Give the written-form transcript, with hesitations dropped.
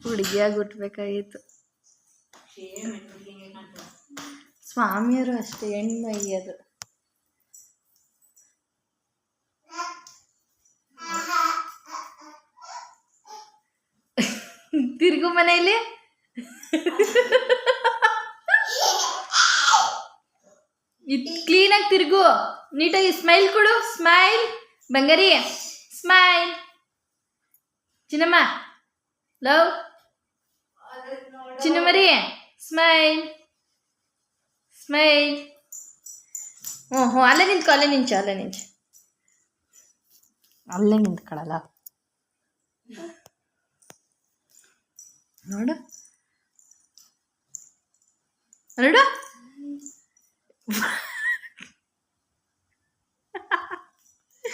ಹುಡುಗಿಯಾಗಿ ಹುಟ್ಬೇಕಾಗಿತ್ತು. ಸ್ವಾಮಿಯವರು ಅಷ್ಟೇ ಹೆಣ್ಮೈಯದು. ತಿರ್ಗು ಮನೆಯಲ್ಲಿ ಕ್ಲೀನಾಗಿ ತಿರ್ಗು, ನೀಟಾಗಿ ಸ್ಮೈಲ್ ಕೊಡು. ಸ್ಮೈಲ್ ಬಂಗಾರಿ, ಸ್ಮೈಲ್. ಚಿನ್ನಮ್ಮ ಲವ್, ಚಿನ್ನಮರಿ ಸ್ಮೈಲ್ ಸ್ಮೈಲ್. ಹ್ಞೂ ಅಲ್ಲೇ ನಿಂತ್ಕೊ, ಅಲ್ಲೇ ನಿಂತ್ಕೊಳ್ಳಲ್ಲ ನೋಡು ನೋಡು.